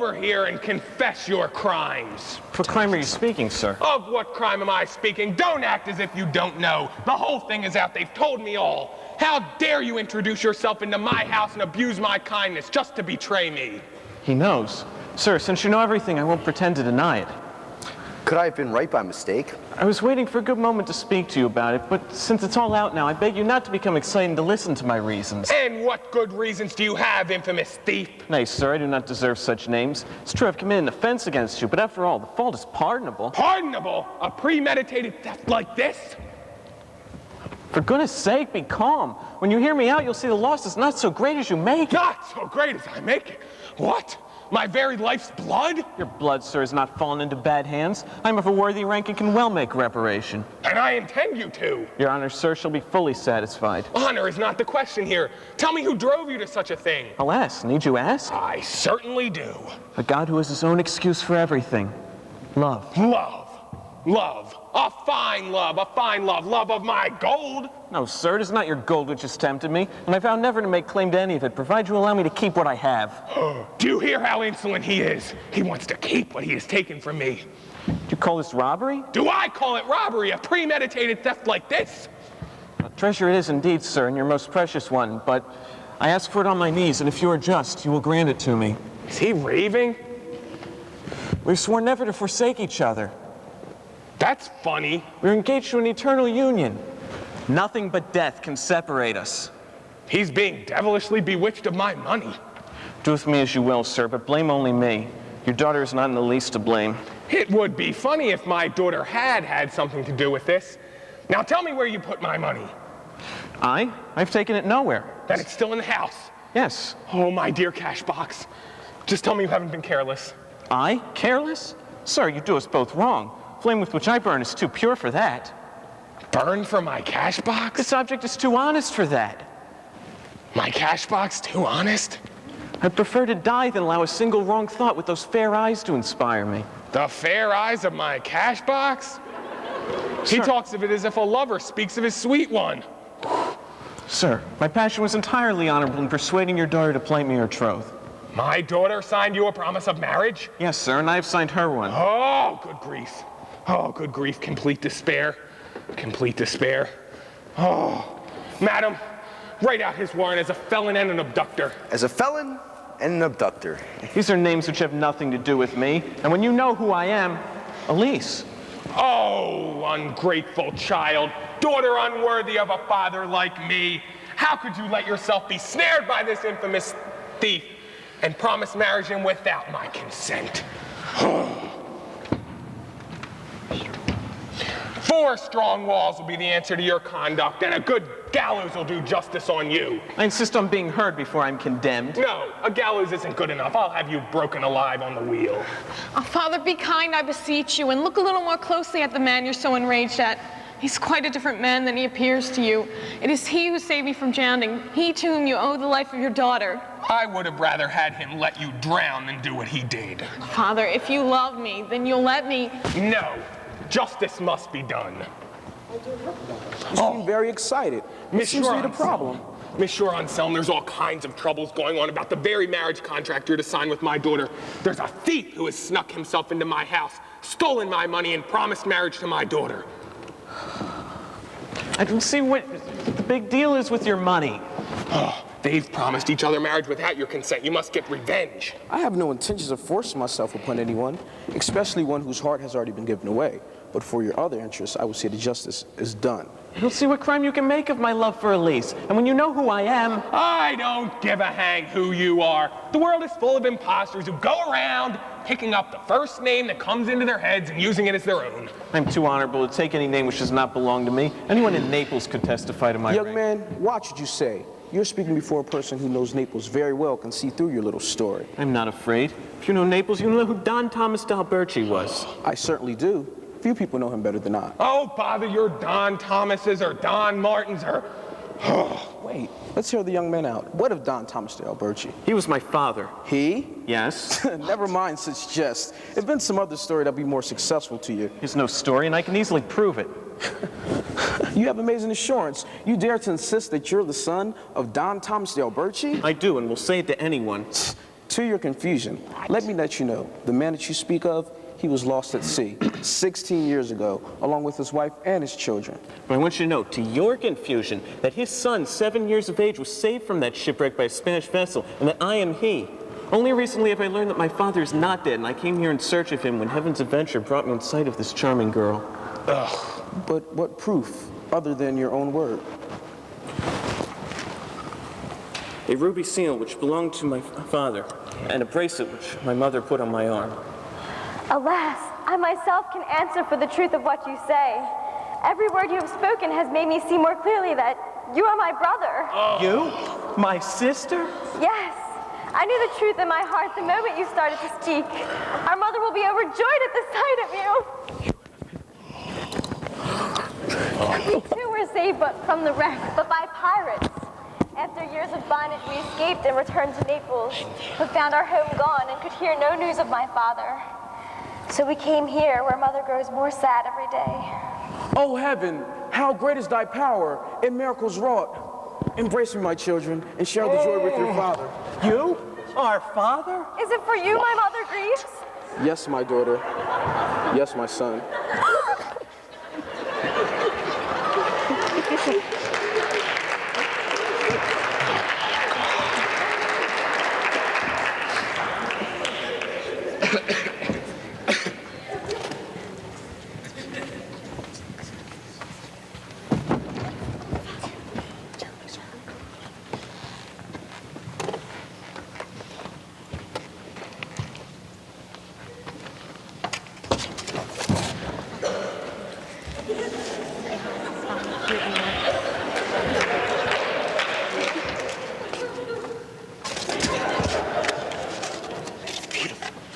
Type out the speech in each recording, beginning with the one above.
over here and confess your crimes. What crime are you speaking, sir? Of what crime am I speaking? Don't act as if you don't know. The whole thing is out. They've told me all. How dare you introduce yourself into my house and abuse my kindness just to betray me? He knows. Sir, since you know everything, I won't pretend to deny it. Could I have been right by mistake? I was waiting for a good moment to speak to you about it, but since it's all out now, I beg you not to become excited and to listen to my reasons. And what good reasons do you have, infamous thief? Nay, sir, I do not deserve such names. It's true I've committed an offense against you, but after all, the fault is pardonable. Pardonable? A premeditated theft like this? For goodness sake, be calm. When you hear me out, you'll see the loss is not so great as you make it. Not so great as I make it? What? My very life's blood? Your blood, sir, has not fallen into bad hands. I'm of a worthy rank and can well make reparation. And I intend you to. Your honor, sir, shall be fully satisfied. Honor is not the question here. Tell me who drove you to such a thing. Alas, need you ask? I certainly do. A God who has his own excuse for everything. Love. Love. Love. A fine love. A fine love. Love of my gold. No, sir, it is not your gold which has tempted me, and I vow never to make claim to any of it, provided you allow me to keep what I have. Do you hear how insolent he is? He wants to keep what he has taken from me. Do you call this robbery? Do I call it robbery, a premeditated theft like this? A treasure it is indeed, sir, and your most precious one, but I ask for it on my knees, and if you are just, you will grant it to me. Is he raving? We've sworn never to forsake each other. That's funny. We're engaged to an eternal union. Nothing but death can separate us. He's being devilishly bewitched of my money. Do with me as you will, sir, but blame only me. Your daughter is not in the least to blame. It would be funny if my daughter had something to do with this. Now tell me where you put my money. I've taken it nowhere. Then it's still in the house. Yes. Oh, my dear cash box. Just tell me you haven't been careless. I? Careless? Sir, you do us both wrong. Flame with which I burn is too pure for that. Burn for my cash box? This object is too honest for that. My cash box too honest? I'd prefer to die than allow a single wrong thought with those fair eyes to inspire me. The fair eyes of my cash box? He talks of it as if a lover speaks of his sweet one. Sir, my passion was entirely honorable in persuading your daughter to plight me her troth. My daughter signed you a promise of marriage? Yes, sir, and I have signed her one. Oh, good grief. Oh, good grief. Complete despair. Complete despair. Oh, madam, write out his warrant as a felon and an abductor. As a felon and an abductor. These are names which have nothing to do with me, and when you know who I am, Elise. Oh, ungrateful child, daughter unworthy of a father like me. How could you let yourself be snared by this infamous thief and promise marriage him without my consent? 4 strong walls will be the answer to your conduct, and a good gallows will do justice on you. I insist on being heard before I'm condemned. No, a gallows isn't good enough. I'll have you broken alive on the wheel. Oh, Father, be kind, I beseech you, and look a little more closely at the man you're so enraged at. He's quite a different man than he appears to you. It is he who saved me from drowning, he to whom you owe the life of your daughter. I would have rather had him let you drown than do what he did. Father, if you love me, then you'll let me. No. Justice must be done. You seem very excited. What seems to be the problem? Monsieur Anselm, there's all kinds of troubles going on about the very marriage contract you're to sign with my daughter. There's a thief who has snuck himself into my house, stolen my money, and promised marriage to my daughter. I don't see what the big deal is with your money. Oh, they've promised each other marriage without your consent. You must get revenge. I have no intentions of forcing myself upon anyone, especially one whose heart has already been given away. But for your other interests, I would say the justice is done. I don't see what crime you can make of my love for Elise. And when you know who I am... I don't give a hang who you are. The world is full of imposters who go around picking up the first name that comes into their heads and using it as their own. I'm too honorable to take any name which does not belong to me. Anyone in Naples could testify to my Young rank. man, watch what you say. You're speaking before a person who knows Naples very well, can see through your little story. I'm not afraid. If you know Naples, you know who Don Thomas d'Alberci was. I certainly do. Few people know him better than I. Oh, bother your Don Thomases or Don Martins or... Wait, let's hear the young man out. What of Don Thomas d'Alberci? He was my father. He? Yes. Never mind such jest. If been some other story that'd be more successful to you. There's no story, and I can easily prove it. You have amazing assurance. You dare to insist that you're the son of Don Thomas d'Alberci? I do, and will say it to anyone. To your confusion, let me let you know, the man that you speak of, he was lost at sea 16 years ago, along with his wife and his children. But I want you to know, to your confusion, that his son, 7 years of age, was saved from that shipwreck by a Spanish vessel, and that I am he. Only recently have I learned that my father is not dead, and I came here in search of him when Heaven's adventure brought me in sight of this charming girl. Ugh. But what proof, other than your own word? A ruby seal which belonged to my father, and a bracelet which my mother put on my arm. Alas, I myself can answer for the truth of what you say. Every word you have spoken has made me see more clearly that you are my brother. You? My sister? Yes. I knew the truth in my heart the moment you started to speak. Our mother will be overjoyed at the sight of you. We too were saved from the wreck, but by pirates. After years of bondage, we escaped and returned to Naples, but found our home gone and could hear no news of my father. So we came here, where mother grows more sad every day. O heaven, how great is thy power and miracles wrought. Embrace me, my children, and share the joy with your father. You? Our father? Is it for you my mother grieves? Yes, my daughter. Yes, my son.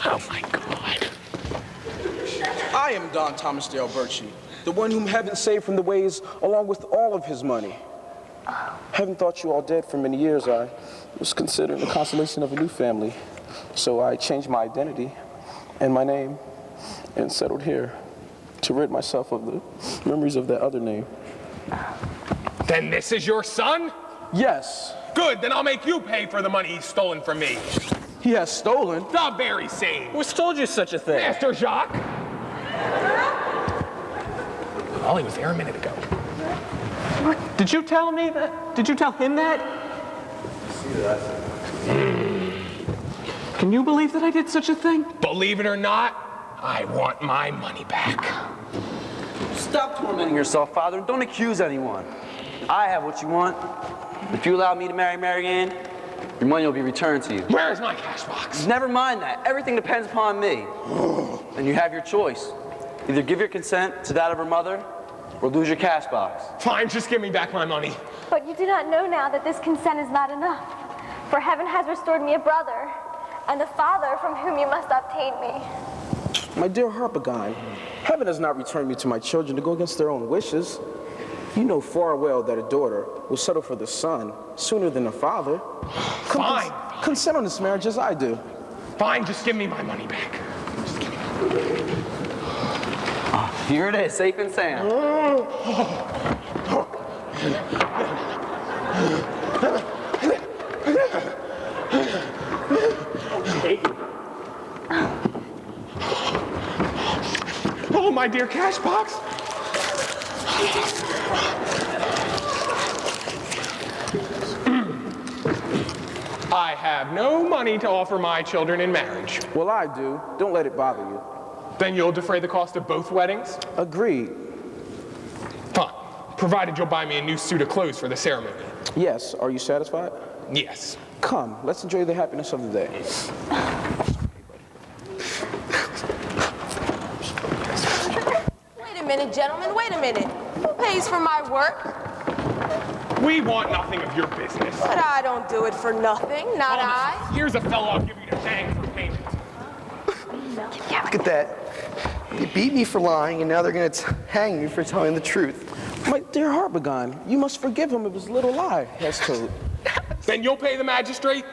Oh my God. I am Don Thomas Dale Birchie, the one whom heaven saved from the waves along with all of his money. Heaven thought you all dead for many years. I was considering the consolation of a new family. So I changed my identity and my name and settled here to rid myself of the memories of that other name. Then this is your son? Yes, Good, then I'll make you pay for the money he's stolen from me. he has stolen. The very same. Who's told you such a thing? Master Jacques. Oh, he was there a minute ago. Did you tell me that? Did you tell him that? Can you believe that I did such a thing? Believe it or not, I want my money back. Stop tormenting yourself, Father, and don't accuse anyone. I have what you want. If you allow me to marry Marianne, your money will be returned to you. Where's my cash box? Never mind that. Everything depends upon me. And you have your choice. Either give your consent to that of her mother, or lose your cash box. Fine, just give me back my money. But you do not know now that this consent is not enough. For heaven has restored me a brother, and a father from whom you must obtain me. My dear Harpagon, heaven has not returned me to my children to go against their own wishes. You know far well that a daughter will settle for the son sooner than a father. Fine. Consent on this marriage as I do. Fine, just give me my money back. Just give me my money. Here it is, safe and sound. Oh, my dear cash box. I have no money to offer my children in marriage. Well, I do. Don't let it bother you. Then you'll defray the cost of both weddings? Agreed. Fine, provided you'll buy me a new suit of clothes for the ceremony. Yes, are you satisfied? Yes. Come, let's enjoy the happiness of the day. Wait a minute, gentlemen, wait a minute. Who pays for my work? We want nothing of your business. But I don't do it for nothing, not I. Here's a fellow I'll give you to hang for payment. Look at that. They beat me for lying, and now they're going to hang me for telling the truth. My dear Harpagon, you must forgive him of his little lie, has told. Then you'll pay the magistrate?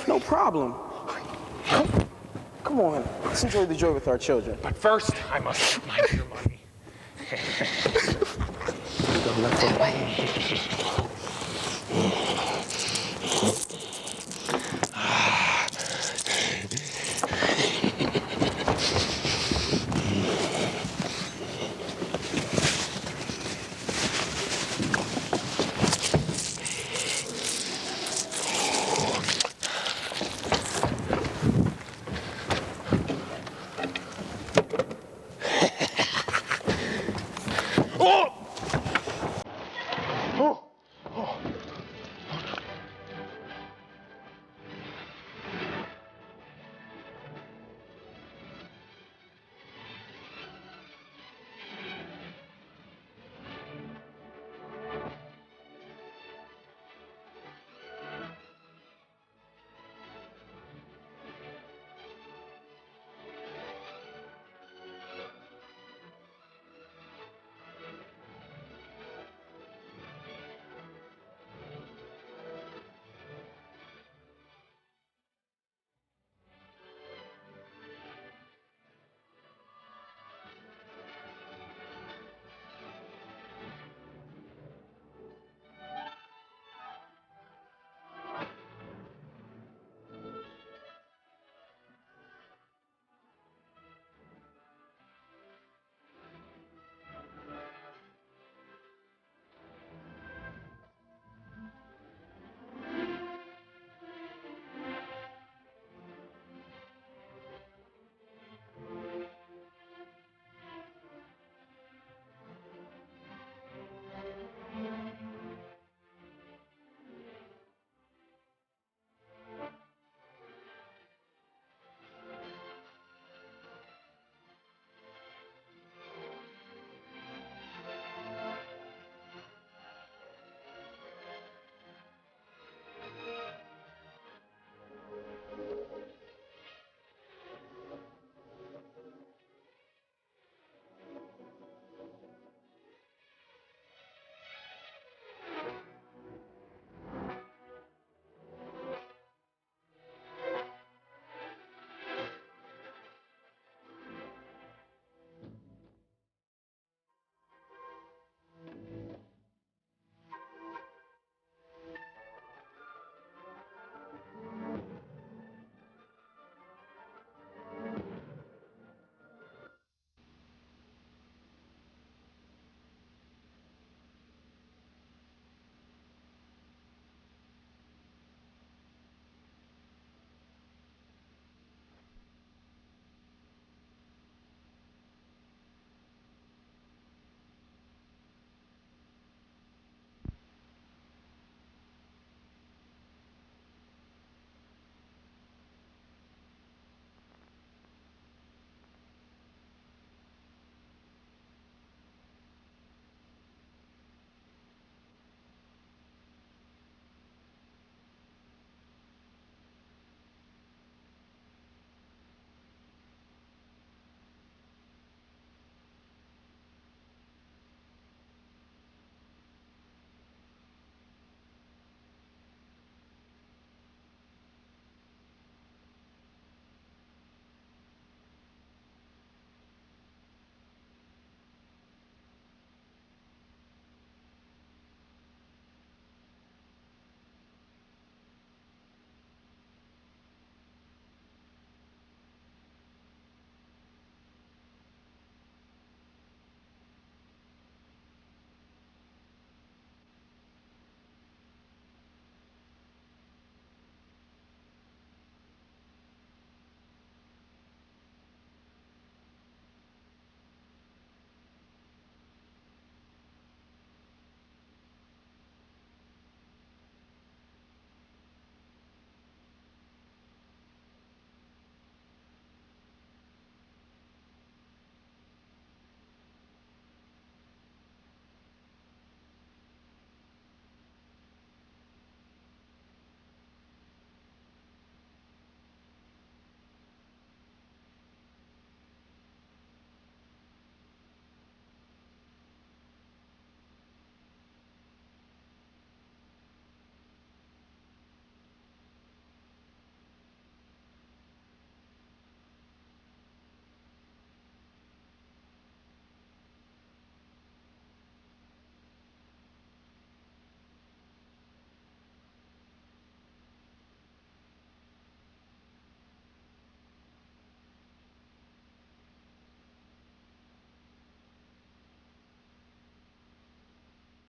No problem. Come on, let's enjoy the joy with our children. But first, I must get my dear money. That way.